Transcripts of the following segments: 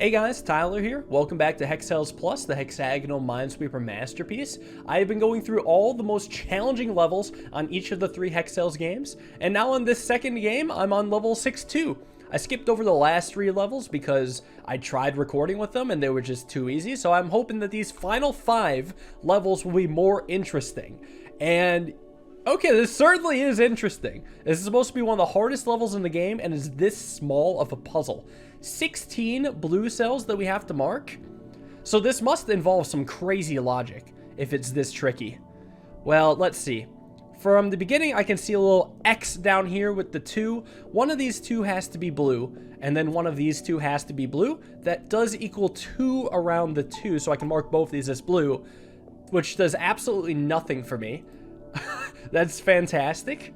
Hey guys, Tyler here. Welcome back to Hexcells Plus, the hexagonal minesweeper masterpiece. I have been going through all the most challenging levels on each of the 3 Hexcells games, and now in this second game, I'm on level 6-2. I skipped over the last 3 levels because I tried recording with them and they were just too easy, so I'm hoping that these final 5 levels will be more interesting. And okay, this certainly is interesting. This is supposed to be one of the hardest levels in the game and is this small of a puzzle. 16 blue cells that we have to mark. So this must involve some crazy logic if it's this tricky. Well, let's see. From the beginning, I can see a little X down here with the 2. One of these 2 has to be blue, and then one of these 2 has to be blue. That does equal 2 around the 2, so I can mark both these as blue, which does absolutely nothing for me. That's fantastic.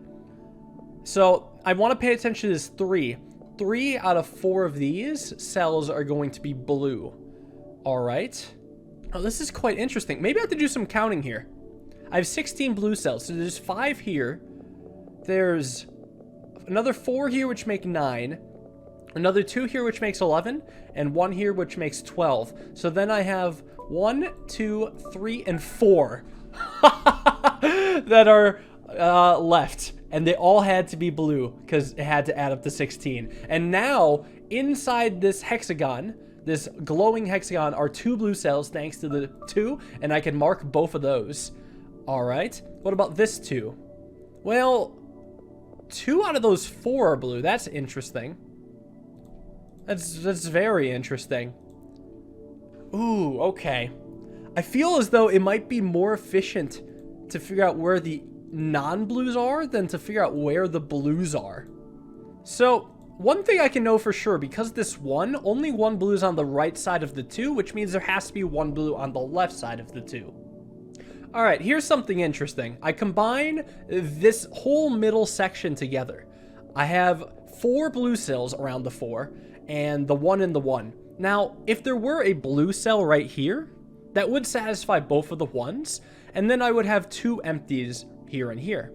So I want to pay attention to this 3. 3 out of 4 of these cells are going to be blue. All right. Oh, this is quite interesting. Maybe I have to do some counting here. I have 16 blue cells, so there's 5 here. There's another 4 here, which make 9. Another 2 here, which makes 11. And 1 here, which makes 12. So then I have 1, 2, 3, and 4 that are left. And they all had to be blue because it had to add up to 16. And now, inside this hexagon, this glowing hexagon, are 2 blue cells thanks to the 2. And I can mark both of those. All right. What about this 2? Well, 2 out of those 4 are blue. That's interesting. That's very interesting. Ooh, okay. I feel as though it might be more efficient to figure out where the non-blues are than to figure out where the blues are. So one thing I can know for sure, because this one, only 1 blue is on the right side of the 2, which means there has to be 1 blue on the left side of the 2. All right, here's something interesting. I combine this whole middle section together. I have 4 blue cells around the 4 and the 1 and the 1. Now, if there were a blue cell right here, that would satisfy both of the 1s, and then I would have 2 empties here and here.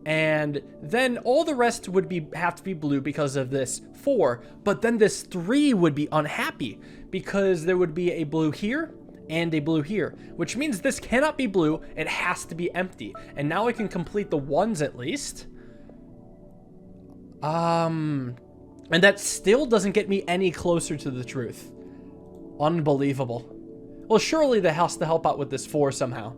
And then all the rest would have to be blue because of this 4, but then this 3 would be unhappy because there would be a blue here and a blue here, which means this cannot be blue, it has to be empty. And now I can complete the 1s at least. And that still doesn't get me any closer to the truth. Unbelievable. Well, surely that has to help out with this 4 somehow.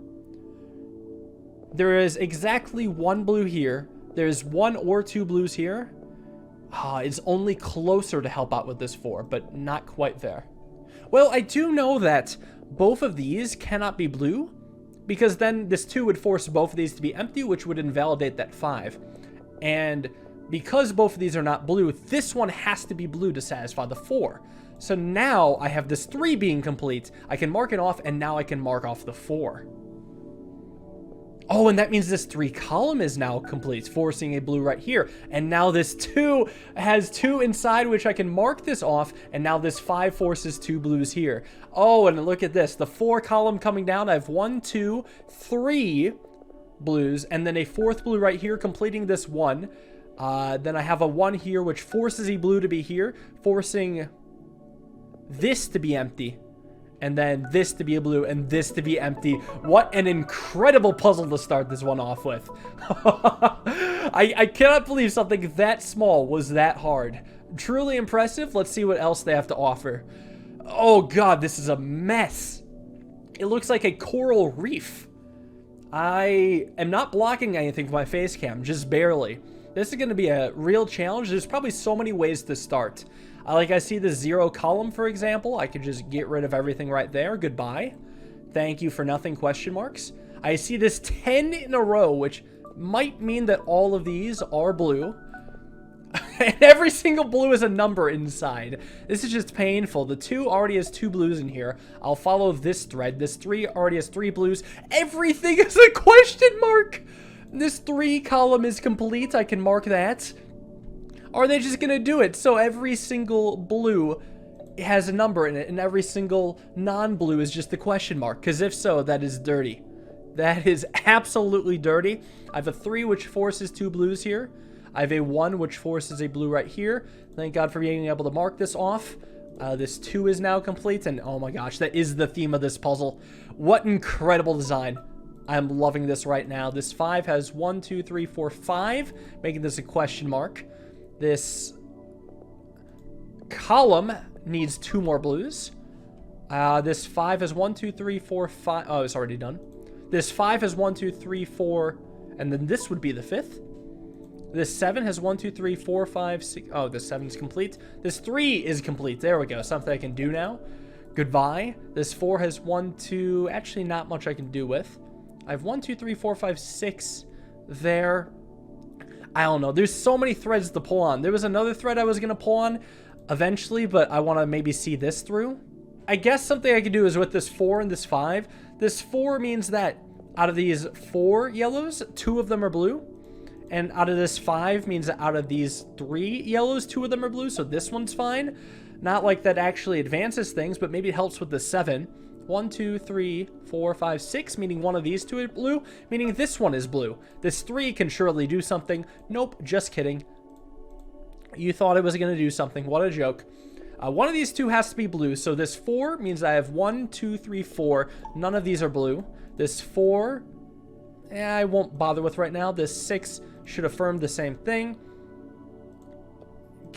There is exactly 1 blue here. There's 1 or 2 blues here. It's only closer to help out with this 4, but not quite there. Well, I do know that both of these cannot be blue, because then this 2 would force both of these to be empty, which would invalidate that 5. And because both of these are not blue, this one has to be blue to satisfy the 4. So now I have this 3 being complete. I can mark it off, and now I can mark off the 4. Oh, and that means this 3 column is now complete, forcing a blue right here. And now this 2 has 2 inside, which I can mark this off. And now this 5 forces 2 blues here. Oh, and look at this. The 4 column coming down, I have 1, 2, 3 blues. And then a 4th blue right here, completing this 1. Then I have a 1 here, which forces a blue to be here, forcing this to be empty. And then this to be a blue, and this to be empty. What an incredible puzzle to start this one off with. I cannot believe something that small was that hard. Truly impressive. Let's see what else they have to offer. Oh god, this is a mess. It looks like a coral reef. I am not blocking anything with my face cam, just barely. This is going to be a real challenge. There's probably so many ways to start. Like I see the 0 column, for example. I could just get rid of everything right there. Goodbye. Thank you for nothing, question marks. I see this 10 in a row, which might mean that all of these are blue. And every single blue is a number inside. This is just painful. The 2 already has 2 blues in here. I'll follow this thread. This 3 already has 3 blues. Everything is a question mark. This 3 column is complete. I can mark that. Are they just going to do it so every single blue has a number in it and every single non-blue is just a question mark? Because if so, that is dirty. That is absolutely dirty. I have a 3 which forces 2 blues here. I have a 1 which forces a blue right here. Thank God for being able to mark this off. This 2 is now complete, and oh my gosh, that is the theme of this puzzle. What incredible design. I'm loving this right now. This 5 has 1, 2, 3, 4, 5, making this a question mark. This column needs 2 more blues. This 5 has 1, 2, 3, 4, 5. Oh, it's already done. This 5 has 1, 2, 3, 4, and then this would be the 5th. This 7 has 1, 2, 3, 4, 5, 6. Oh, this 7 is complete. This 3 is complete. There we go. Something I can do now. Goodbye. This 4 has 1, 2. Actually, not much I can do with. I have 1, 2, 3, 4, 5, 6 there. I don't know. There's so many threads to pull on. There was another thread I was going to pull on eventually, but I want to maybe see this through. I guess something I could do is with this 4 and this 5. This 4 means that out of these 4 yellows, 2 of them are blue. And out of this 5 means that out of these 3 yellows, 2 of them are blue. So this one's fine. Not like that actually advances things, but maybe it helps with the 7. 1, 2, 3, 4, 5, 6, meaning one of these 2 is blue, meaning this one is blue. This 3 can surely do something. Nope, just kidding. You thought it was going to do something. What a joke. One of these 2 has to be blue. So this 4 means I have 1, 2, 3, 4. None of these are blue. This 4, I won't bother with right now. This 6 should affirm the same thing.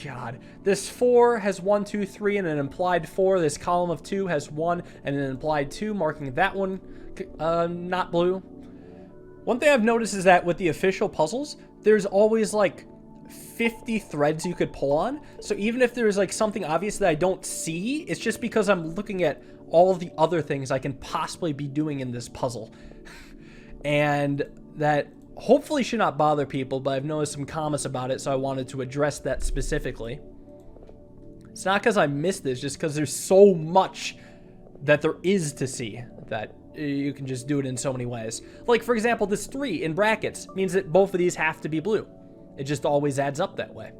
God. This 4 has 1, 2, 3, and an implied 4. This column of 2 has 1 and an implied 2, marking that one not blue. One thing I've noticed is that with the official puzzles, there's always like 50 threads you could pull on. So even if there's like something obvious that I don't see, it's just because I'm looking at all of the other things I can possibly be doing in this puzzle. And that hopefully should not bother people, but I've noticed some comments about it, so I wanted to address that specifically. It's not because I missed this, just because there's so much that there is to see that you can just do it in so many ways. Like, for example, this 3 in brackets means that both of these have to be blue. It just always adds up that way.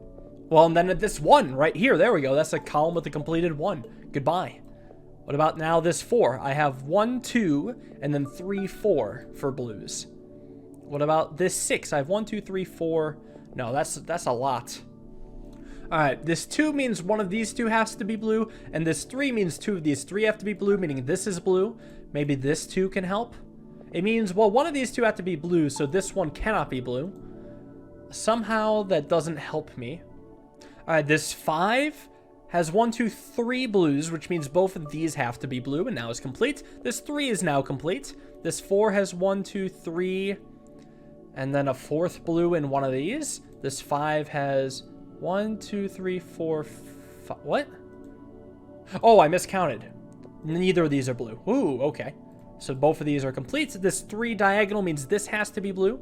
Well, and then this 1 right here, there we go. That's a column with a completed 1. Goodbye. What about now this 4? I have 1, 2, and then 3, 4 for blues. What about this 6? I have 1, 2, 3, 4. No, that's a lot. All right, this 2 means one of these 2 has to be blue, and this 3 means 2 of these 3 have to be blue, meaning this is blue. Maybe this 2 can help. It means, well, one of these 2 have to be blue, so this one cannot be blue. Somehow that doesn't help me. All right, this 5 has 1, 2, 3 blues, which means both of these have to be blue, and now it's complete. This 3 is now complete. This 4 has 1, 2, 3, and then a 4th blue in one of these. This 5 has 1, 2, 3, 4, 5. What? Oh, I miscounted. Neither of these are blue. Ooh, okay. So both of these are complete. This 3 diagonal means this has to be blue.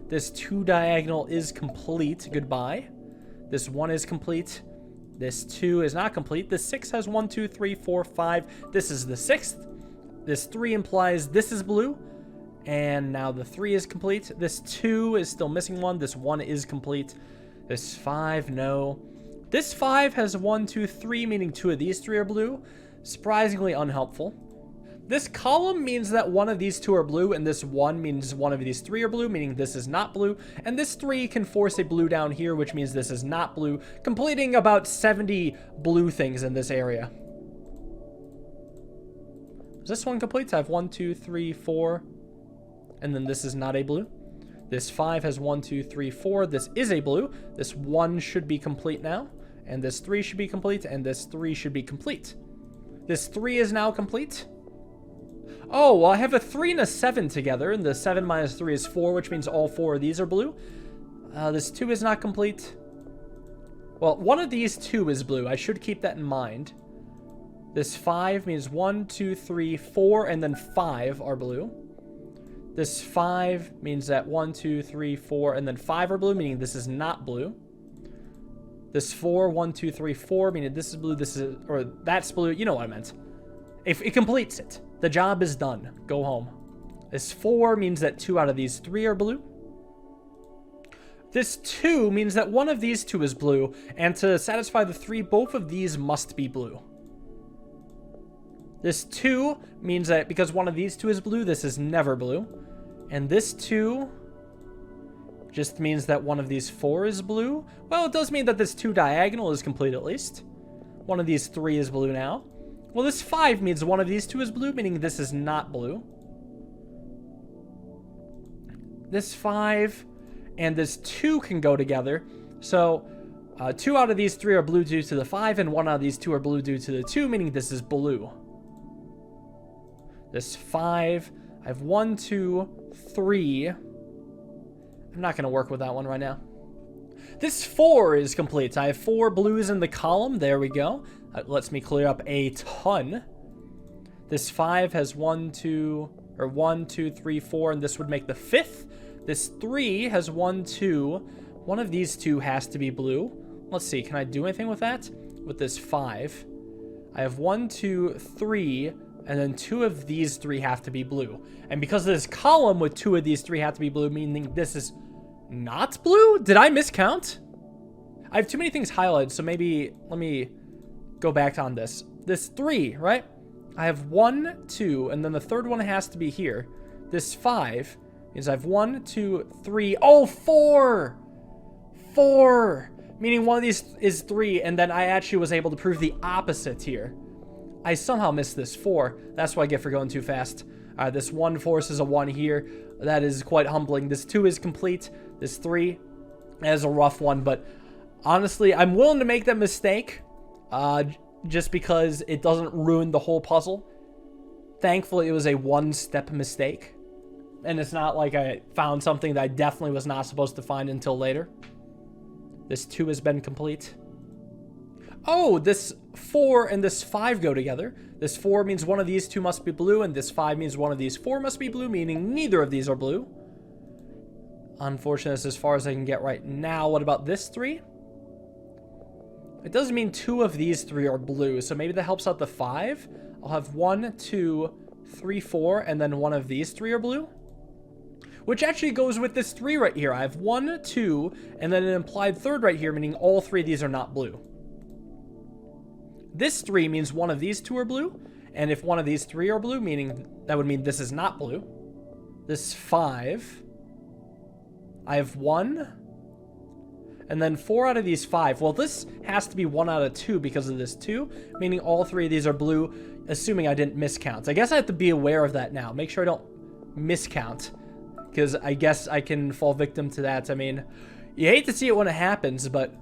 This 2 diagonal is complete. Goodbye. This 1 is complete. This 2 is not complete. This 6 has 1, 2, 3, 4, 5. This is the 6th. This 3 implies this is blue. And now the 3 is complete. This 2 is still missing 1. This 1 is complete. This 5, no. This 5 has 1, 2, 3, meaning 2 of these 3 are blue. Surprisingly unhelpful. This column means that one of these 2 are blue, and this 1 means one of these 3 are blue, meaning this is not blue. And this 3 can force a blue down here, which means this is not blue, completing about 70 blue things in this area. Is this one complete? I have 1, 2, 3, 4. And then this is not a blue. This 5 has 1, 2, 3, 4. This is a blue. This 1 should be complete now. And this 3 should be complete. And this 3 should be complete. This 3 is now complete. Oh, well, I have a 3 and a 7 together. And the 7 minus 3 is 4, which means all 4 of these are blue. This 2 is not complete. Well, one of these 2 is blue. I should keep that in mind. This 5 means 1, 2, 3, 4, and then 5 are blue. This 5 means that 1, 2, 3, 4, and then 5 are blue, meaning this is not blue. This 4, 1, 2, 3, 4, meaning this is blue, this is, or that's blue. You know what I meant. If it completes it, the job is done. Go home. This 4 means that 2 out of these 3 are blue. This 2 means that one of these 2 is blue, and to satisfy the 3, both of these must be blue. This 2 means that because one of these 2 is blue, this is never blue. And this 2 just means that one of these 4 is blue. Well, it does mean that this 2 diagonal is complete at least. One of these 3 is blue now. Well, this 5 means one of these 2 is blue, meaning this is not blue. This 5 and this 2 can go together. So 2 out of these 3 are blue due to the 5, and 1 out of these 2 are blue due to the 2, meaning this is blue. This 5, I have 1, 2, 3. I'm not going to work with that one right now. This 4 is complete. I have 4 blues in the column. There we go. That lets me clear up a ton. This 5 has 1, 2, 3, 4, and this would make the 5th. This 3 has 1, 2. One of these 2 has to be blue. Let's see, can I do anything with that? With this 5. I have 1, 2, 3, and then 2 of these 3 have to be blue. And because of this column with 2 of these 3 have to be blue, meaning this is not blue? Did I miscount? I have too many things highlighted, so maybe let me go back on this. This 3, right? I have 1, 2, and then the third one has to be here. This 5 means I have 1, 2, 3. Oh, 4! 4! Meaning one of these is 3, and then I actually was able to prove the opposite here. I somehow missed this 4. That's what I get for going too fast. This 1 forces a 1 here. That is quite humbling. This 2 is complete. This 3 is a rough one, but honestly, I'm willing to make that mistake just because it doesn't ruin the whole puzzle. Thankfully, it was a one-step mistake, and it's not like I found something that I definitely was not supposed to find until later. This 2 has been complete. Oh, this 4 and this 5 go together. This 4 means one of these 2 must be blue, and this 5 means one of these 4 must be blue, meaning neither of these are blue. Unfortunately, that's as far as I can get right now. What about this 3? It does mean 2 of these 3 are blue, so maybe that helps out the 5. I'll have 1, 2, 3, 4, and then one of these 3 are blue. Which actually goes with this 3 right here. I have 1, 2, and then an implied third right here, meaning all 3 of these are not blue. This 3 means one of these 2 are blue, and if one of these 3 are blue, meaning that would mean this is not blue. This 5, I have 1, and then 4 out of these 5. Well, this has to be 1 out of 2 because of this 2, meaning all 3 of these are blue, assuming I didn't miscount. I guess I have to be aware of that now. Make sure I don't miscount, because I guess I can fall victim to that. I mean, you hate to see it when it happens, but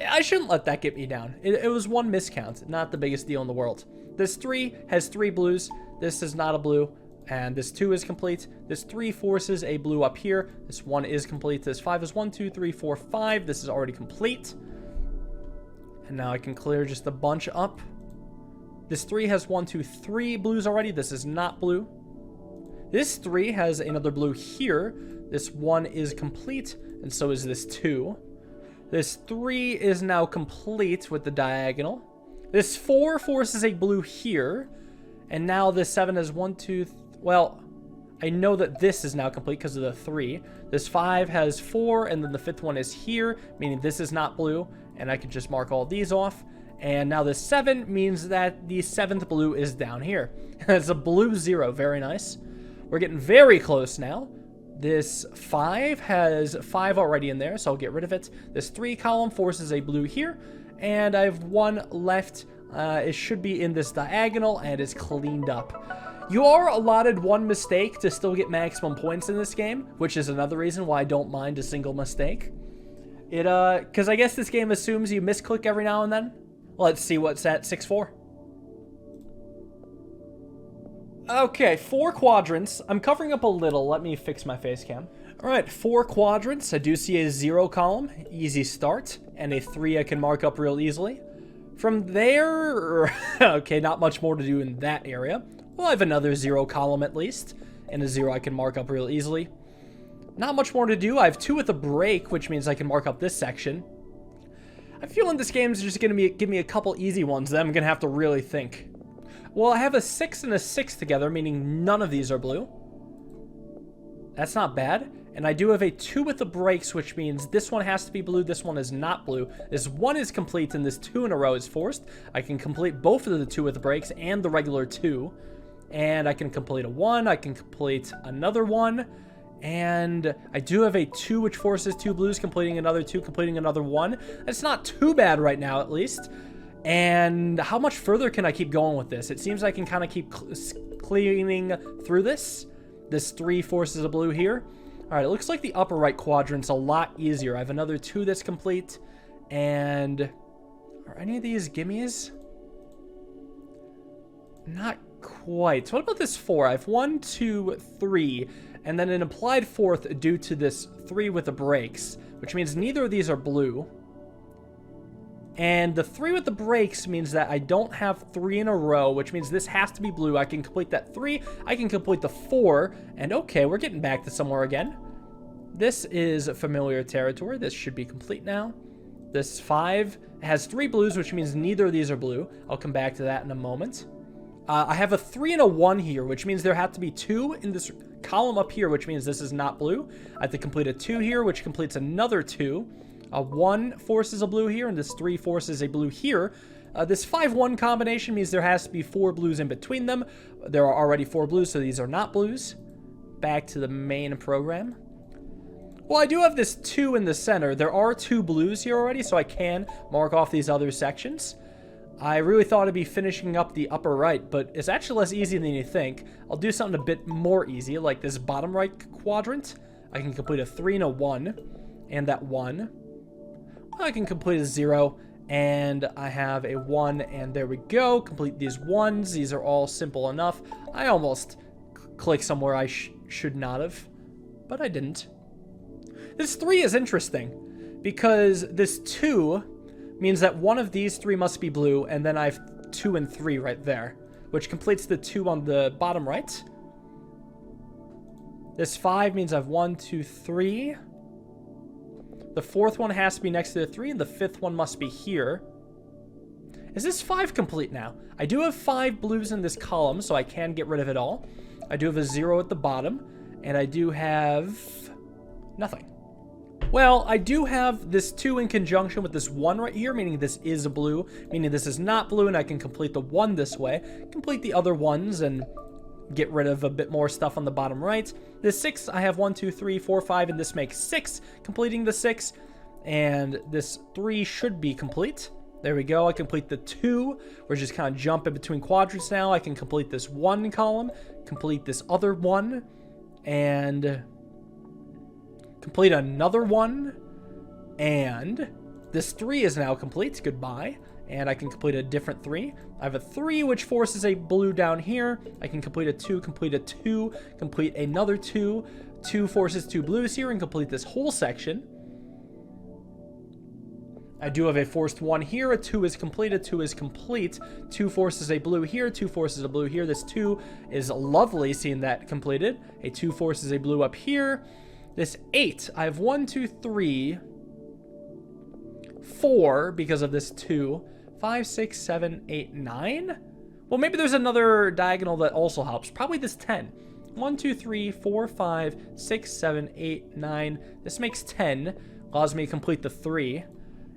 I shouldn't let that get me down. It was one miscount, not the biggest deal in the world. This 3 has 3 blues. This is not a blue. And this 2 is complete. This 3 forces a blue up here. This 1 is complete. This 5 is 1, 2, 3, 4, 5. This is already complete. And now I can clear just a bunch up. This 3 has 1, 2, 3 blues already. This is not blue. This 3 has another blue here. This 1 is complete, and so is this 2. This 3 is now complete with the diagonal. This 4 forces a blue here, and now this 7 has 1, 2, well, I know that this is now complete because of the 3. This 5 has 4, and then the 5th one is here, meaning this is not blue, and I can just mark all these off. And now this 7 means that the 7th blue is down here. It's a blue 0, very nice. We're getting very close now. This 5 has 5 already in there, so I'll get rid of it. This 3 column forces a blue here, and I have 1 left. It should be in this diagonal, and it's cleaned up. You are allotted 1 mistake to still get maximum points in this game, which is another reason why I don't mind a single mistake. Because I guess this game assumes you misclick every now and then. Let's see what's at 6-4. Okay, 4 quadrants. I'm covering up a little. Let me fix my face cam. All right, 4 quadrants. I do see a 0 column, easy start, and a 3 I can mark up real easily. From there, okay, not much more to do in that area. Well, I have another 0 column at least, and a 0 I can mark up real easily. Not much more to do. I have 2 with a break, which means I can mark up this section. I'm feeling this game's just going to give me a couple easy ones that I'm going to have to really think. Well, I have a 6 and a 6 together, meaning none of these are blue. That's not bad. And I do have a 2 with the breaks, which means this one has to be blue, this one is not blue. This 1 is complete, and this 2 in a row is forced. I can complete both of the 2 with the breaks and the regular 2. And I can complete a 1, I can complete another 1. And I do have a 2, which forces 2 blues, completing another 2, completing another 1. That's not too bad right now, at least. And how much further can I keep going with this? It seems I can kind of keep cleaning through this. This 3 forces of blue here. All right, it looks like the upper right quadrant's a lot easier. I have another 2 that's complete. And are any of these gimmies? Not quite. So what about this 4? I have 1, 2, 3, and then an implied 4th due to this 3 with the brakes, which means neither of these are blue. And the 3 with the brakes means that I don't have 3 in a row, which means this has to be blue. I can complete that 3. I can complete the 4. And okay, we're getting back to somewhere again. This is familiar territory. This should be complete now. This 5 has 3 blues, which means neither of these are blue. I'll come back to that in a moment. I have a 3 and a 1 here, which means there have to be 2 in this column up here, which means this is not blue. I have to complete a 2 here, which completes another 2. A 1 forces a blue here, and this 3 forces a blue here. This 5-1 combination means there has to be 4 blues in between them. There are already 4 blues, so these are not blues. Back to the main program. Well, I do have this 2 in the center. There are 2 blues here already, so I can mark off these other sections. I really thought I'd be finishing up the upper right, but it's actually less easy than you think. I'll do something a bit more easy, like this bottom right quadrant. I can complete a 3 and a 1, and that 1. I can complete a 0, and I have a 1, and there we go. Complete these 1s. These are all simple enough. I almost clicked somewhere I should not have, but I didn't. This 3 is interesting, because this 2 means that one of these 3 must be blue, and then I have 2 and 3 right there, which completes the 2 on the bottom right. This 5 means I have 1, 2, 3. The 4th one has to be next to the 3, and the 5th one must be here. Is this 5 complete now? I do have 5 blues in this column, so I can get rid of it all. I do have a 0 at the bottom, and I do have nothing. Well, I do have this 2 in conjunction with this 1 right here, meaning this is a blue, meaning this is not blue, and I can complete the 1 this way, complete the other ones, and get rid of a bit more stuff on the bottom right. This 6, I have 1, 2, 3, 4, 5, and this makes 6, completing the 6. And this 3 should be complete. There we go. I complete the 2. We're just kind of jumping between quadrants now. I can complete this 1 column, complete this other 1, and complete another 1. And this 3 is now complete. Goodbye. And I can complete a different 3. I have a 3, which forces a blue down here. I can complete a 2, complete a 2, complete another 2. 2 forces 2 blues here and complete this whole section. I do have a forced 1 here. A 2 is complete. A 2 is complete. 2 forces a blue here. 2 forces a blue here. This 2 is lovely, seeing that completed. A 2 forces a blue up here. This 8, I have 1, 2, 3, 4 because of this 2. 5, 6, 7, 8, 9? Well, maybe there's another diagonal that also helps. Probably this 10. 1, 2, 3, 4, 5, 6, 7, 8, 9. This makes 10. Allows me to complete the 3.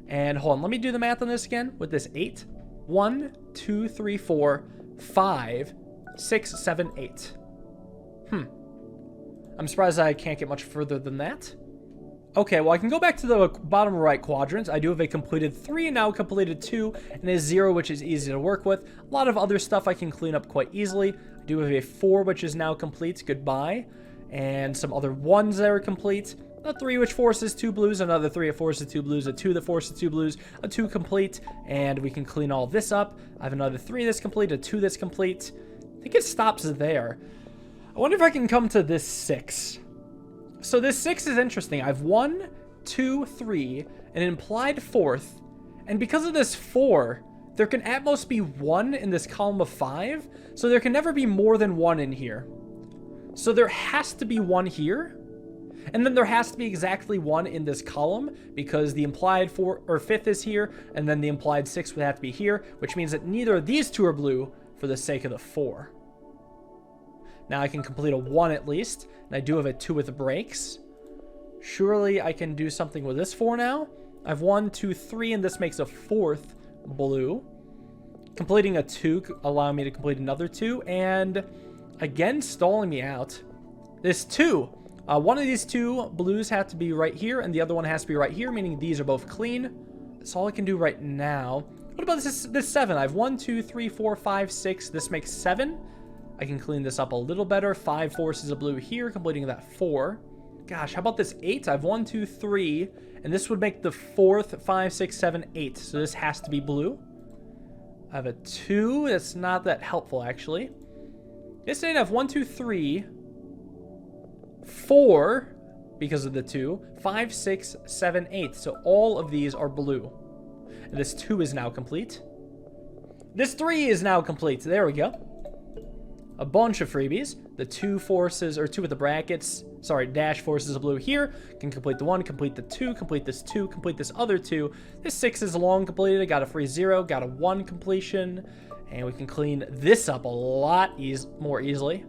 And hold on, let me do the math on this again with this 8. 1, 2, 3, 4, 5, 6, 7, 8. I'm surprised I can't get much further than that. Okay, well, I can go back to the bottom right quadrant. I do have a completed 3 and now a completed 2 and a 0, which is easy to work with. A lot of other stuff I can clean up quite easily. I do have a 4, which is now complete. Goodbye. And some other 1s that are complete. A 3, which forces 2 blues. Another 3 that forces 2 blues. A 2 that forces 2 blues. A 2 complete. And we can clean all this up. I have another 3 that's complete. A 2 that's complete. I think it stops there. I wonder if I can come to this 6. So this 6 is interesting. I have 1, 2, 3, an implied 4th, and because of this 4, there can at most be 1 in this column of 5, so there can never be more than 1 in here. So there has to be 1 here, and then there has to be exactly 1 in this column, because the implied 4 or 5th is here, and then the implied 6 would have to be here, which means that neither of these 2 are blue for the sake of the 4. Now I can complete a 1 at least, and I do have a 2 with the brakes. Surely I can do something with this 4 now. I have 1, 2, 3, and this makes a 4th blue. Completing a 2, allowing me to complete another 2, and again stalling me out. This 2, one of these 2 blues have to be right here, and the other one has to be right here, meaning these are both clean. That's all I can do right now. What about this 7? I have 1, 2, 3, 4, 5, 6. This makes 7. I can clean this up a little better. 5 forces of blue here, completing that 4. Gosh, how about this 8? I have 1, 2, 3, and this would make the 4th, 5, 6, 7, 8. So this has to be blue. I have a 2. That's not that helpful, actually. This 8, I have 1, 2, 3, 4, because of the 2, 5, 6, 7, 8. So all of these are blue. And this 2 is now complete. This 3 is now complete. There we go. A bunch of freebies. The 2 forces, or 2 with the brackets, sorry, dash forces of blue here. Can complete the 1, complete the 2, complete this 2, complete this other 2. This 6 is long completed. I got a free 0, got a 1 completion. And we can clean this up a lot more easily.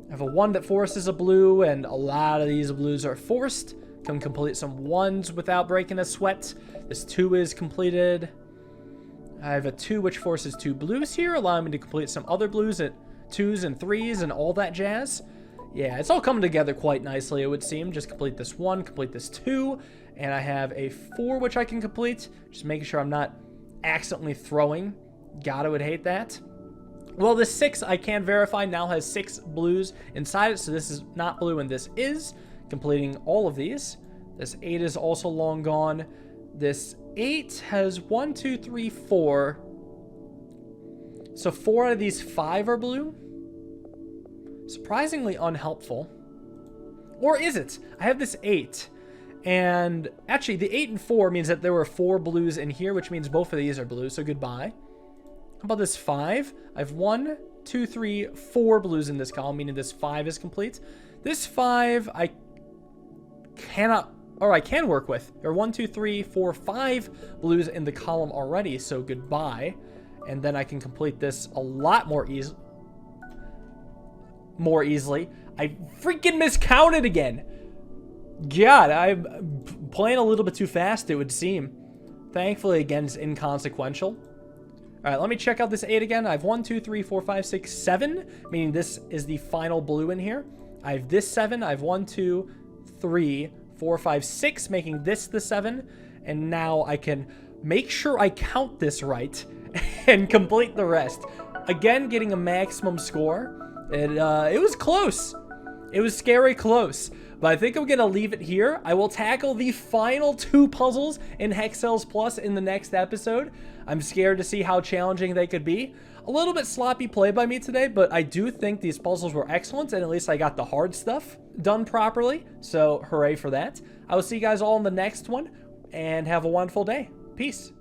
I have a 1 that forces a blue, and a lot of these blues are forced. Can complete some 1s without breaking a sweat. This 2 is completed. I have a 2 which forces 2 blues here, allowing me to complete some other blues at 2s and 3s and all that jazz. Yeah, it's all coming together quite nicely, it would seem. Just complete this 1, complete this 2, and I have a 4 which I can complete. Just making sure I'm not accidentally throwing. God, I would hate that. Well, this 6 I can verify now has 6 blues inside it, so this is not blue and this is. Completing all of these. This 8 is also long gone. This 8 has 1, 2, 3, 4. So 4 out of these 5 are blue. Surprisingly unhelpful. Or is it? I have this 8. And actually, the 8 and 4 means that there were 4 blues in here, which means both of these are blue, so goodbye. How about this 5? I have 1, 2, 3, 4 blues in this column, meaning this 5 is complete. This 5, I cannot, or I can work with. There are 1, 2, 3, 4, 5 blues in the column already, so goodbye. And then I can complete this a lot more easily. I freaking miscounted again. God, I'm playing a little bit too fast, it would seem. Thankfully, again, it's inconsequential. All right, let me check out this 8 again. I have 1, 2, 3, 4, 5, 6, 7, meaning this is the final blue in here. I have this 7. I have 1, 2, 3, 4, 5, 6, making this the 7. And now I can make sure I count this right and complete the rest. Again, getting a maximum score. It was close. It was scary close. But I think I'm going to leave it here. I will tackle the final 2 puzzles in Hexcells Plus in the next episode. I'm scared to see how challenging they could be. A little bit sloppy play by me today, but I do think these puzzles were excellent, and at least I got the hard stuff done properly. So hooray for that. I will see you guys all in the next one, and have a wonderful day. Peace.